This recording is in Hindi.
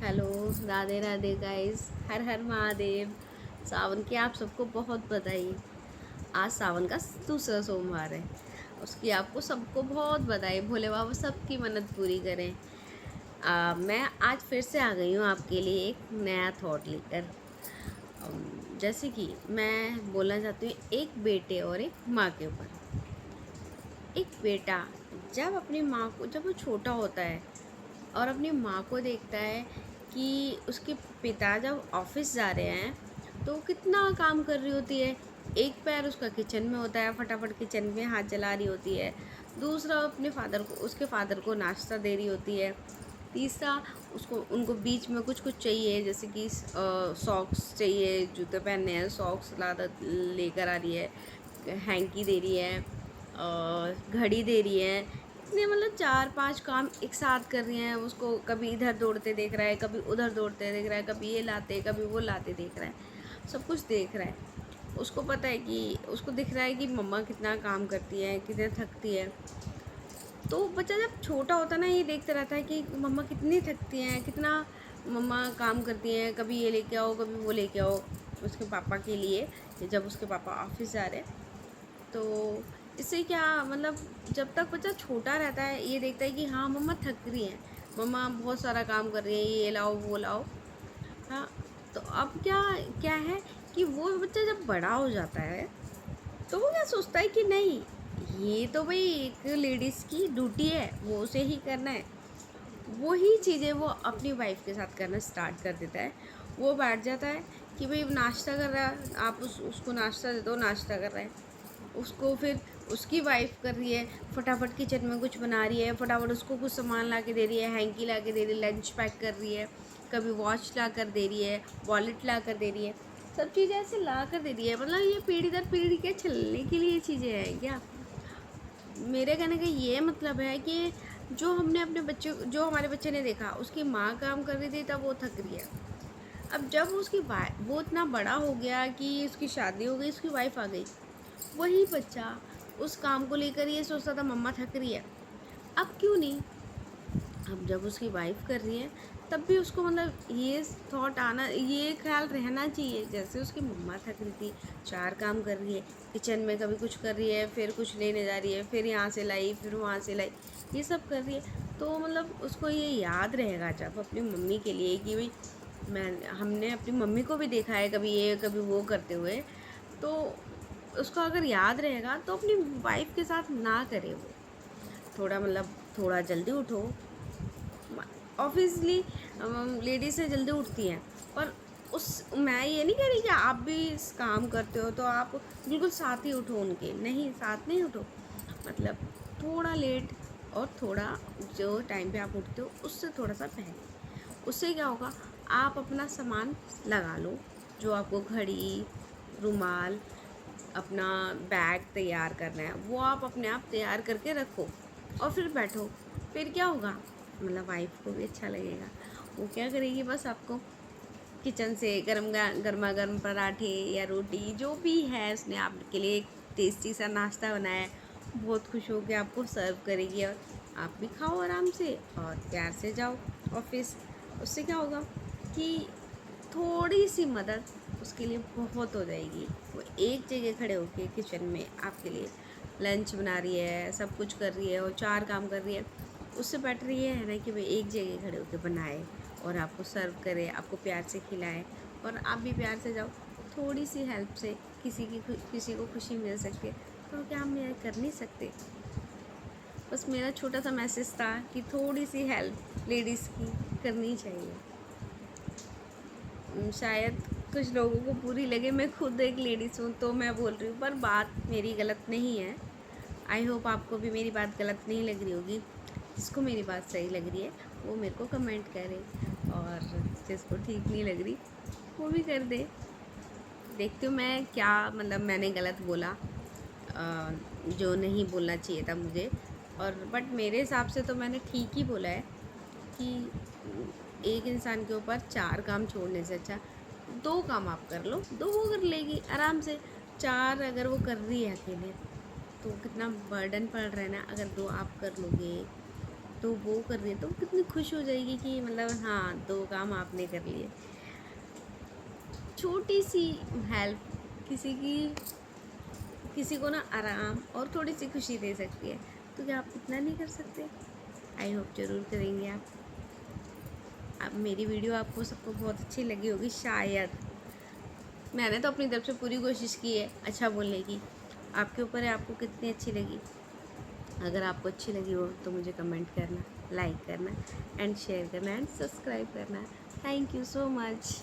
Hello, Radhe Radhe guys. हर हर महादेव। सावन की आप सबको बहुत बधाई। आज सावन का दूसरा सोमवार है। उसकी आपको सबको बहुत बधाई। भोले बाबा सबकी मन्नत पूरी करें। मैं आज फिर से आ गई हूँ आपके लिए एक नया थॉट लेकर। जैसे कि मैं बोलना चाहती हूँ एक बेटे और एक माँ के ऊपर। एक बेटा जब वो छोटा होता है और अपनी माँ को देखता है कि उसके पिता जब ऑफिस जा रहे हैं तो वो कितना काम कर रही होती है। एक पैर उसका किचन में होता है, फटाफट किचन में हाथ चला रही होती है। दूसरा उसके फादर को नाश्ता दे रही होती है। तीसरा उसको उनको बीच में कुछ कुछ चाहिए, जैसे कि सॉक्स चाहिए, जूते पहनने हैं, सॉक्स लादा लेकर आ रही है, हैंकी दे रही है और घड़ी दे रही है। इतने मतलब 4-5 काम एक साथ कर रही हैं। उसको कभी इधर दौड़ते देख रहा है, कभी उधर दौड़ते देख रहा है, कभी ये लाते कभी वो लाते देख रहा है, सब कुछ देख रहा है। उसको पता है कि उसको दिख रहा है कि मम्मा कितना काम करती है, कितने थकती है। तो बच्चा जब छोटा होता है ना, ये देखते रहता है कि मम्मा कितनी थकती हैं, कितना मम्मा काम करती हैं, कभी ये लेके आओ कभी वो लेके आओ उसके पापा के लिए, जब उसके पापा ऑफिस जा रहे हैं। तो इससे क्या मतलब, जब तक बच्चा छोटा रहता है ये देखता है कि हाँ मम्मा थक रही हैं, मम्मा बहुत सारा काम कर रही है, ये लाओ वो लाओ। हाँ। तो अब क्या क्या है कि वो बच्चा जब बड़ा हो जाता है तो वो क्या सोचता है कि नहीं, ये तो भाई एक लेडीज़ की ड्यूटी है, वो उसे ही करना है। वही चीज़ें वो अपनी वाइफ के साथ करना स्टार्ट कर देता है। वो बैठ जाता है कि भाई नाश्ता कर रहा है, आप उसको नाश्ता दे दो, नाश्ता कर रहा है। उसको फिर उसकी वाइफ कर रही है, फटाफट किचन में कुछ बना रही है, फटाफट उसको कुछ सामान ला के दे रही है, हैंकी ला के दे रही है, लंच पैक कर रही है, कभी वॉच ला कर दे रही है, वॉलेट ला कर दे रही है, सब चीज़ें ऐसे ला कर दे रही है। मतलब ये पीढ़ी दर पीढ़ी के चलने के लिए चीज़ें हैं क्या। मेरे कहने का ये मतलब है कि जो हमारे बच्चे ने देखा, उसकी माँ काम कर रही थी तब वो थक रही है। अब जब वो इतना बड़ा हो गया कि उसकी शादी हो गई, उसकी वाइफ आ गई, वही बच्चा उस काम को लेकर ये सोचता था मम्मा थक रही है। अब क्यों नहीं, अब जब उसकी वाइफ कर रही है तब भी उसको मतलब ये थॉट आना, ये ख्याल रहना चाहिए जैसे उसकी मम्मा थक रही थी, 4 काम कर रही है, किचन में कभी कुछ कर रही है, फिर कुछ लेने जा रही है, फिर यहाँ से लाई, फिर वहाँ से लाई, ये सब कर रही है। तो मतलब उसको ये याद रहेगा जब अपनी मम्मी के लिए कि भाई हमने अपनी मम्मी को भी देखा है कभी ये कभी वो करते हुए। तो उसको अगर याद रहेगा तो अपनी वाइफ के साथ ना करे वो। थोड़ा मतलब थोड़ा जल्दी उठो। ऑब्वियसली लेडीज़ से जल्दी उठती हैं, पर उस मैं ये नहीं कह रही कि आप भी इस काम करते हो तो आप बिल्कुल साथ ही उठो उनके, नहीं साथ नहीं उठो। मतलब थोड़ा लेट, और थोड़ा जो टाइम पे आप उठते हो उससे थोड़ा सा पहले। उससे क्या होगा, आप अपना सामान लगा लो, जो आपको घड़ी, रुमाल, अपना बैग तैयार करना है वो आप अपने आप तैयार करके रखो और फिर बैठो। फिर क्या होगा, मतलब वाइफ को भी अच्छा लगेगा। वो क्या करेगी, बस आपको किचन से गर्मा गर्म पराठे या रोटी जो भी है उसने आपके लिए एक टेस्टी सा नाश्ता बनाया है, बहुत खुश होकर आपको सर्व करेगी और आप भी खाओ आराम से और प्यार से जाओ ऑफिस। उससे क्या होगा कि थोड़ी सी मदद उसके लिए बहुत हो जाएगी। वो एक जगह खड़े होके किचन में आपके लिए लंच बना रही है, सब कुछ कर रही है और 4 काम कर रही है, उससे बेटर ये है ना कि वो एक जगह खड़े होके बनाए और आपको सर्व करे, आपको प्यार से खिलाए और आप भी प्यार से जाओ। थोड़ी सी हेल्प से किसी को खुशी मिल सकती है, तो क्या हम ये कर नहीं सकते। बस मेरा छोटा सा मैसेज था कि थोड़ी सी हेल्प लेडीज़ की करनी चाहिए। शायद कुछ लोगों को बुरी लगे, मैं खुद एक लेडीज़ हूँ तो मैं बोल रही हूँ, पर बात मेरी गलत नहीं है। आई होप आपको भी मेरी बात गलत नहीं लग रही होगी। जिसको मेरी बात सही लग रही है वो मेरे को कमेंट करे, और जिसको ठीक नहीं लग रही वो भी कर दे। देखती हूँ मैं क्या मतलब मैंने गलत बोला, जो नहीं बोलना चाहिए था मुझे। और बट मेरे हिसाब से तो मैंने ठीक ही बोला है कि एक इंसान के ऊपर 4 काम छोड़ने से अच्छा 2 काम आप कर लो, 2 वो कर लेगी आराम से। 4 अगर वो कर रही है अकेले तो कितना बर्डन पड़ रहा है ना, अगर 2 आप कर लोगे तो वो कर रही है तो वो कितनी खुश हो जाएगी कि मतलब हाँ 2 काम आपने कर लिए। छोटी सी हेल्प किसी को ना आराम और थोड़ी सी खुशी दे सकती है, तो क्या आप इतना नहीं कर सकते? आई होप ज़रूर करेंगे आप। अब मेरी वीडियो आपको सबको बहुत अच्छी लगी होगी शायद। मैंने तो अपनी तरफ से पूरी कोशिश की है अच्छा बोलने की, आपके ऊपर है आपको कितनी अच्छी लगी। अगर आपको अच्छी लगी हो तो मुझे कमेंट करना, लाइक करना एंड शेयर करना एंड सब्सक्राइब करना। Thank you so much.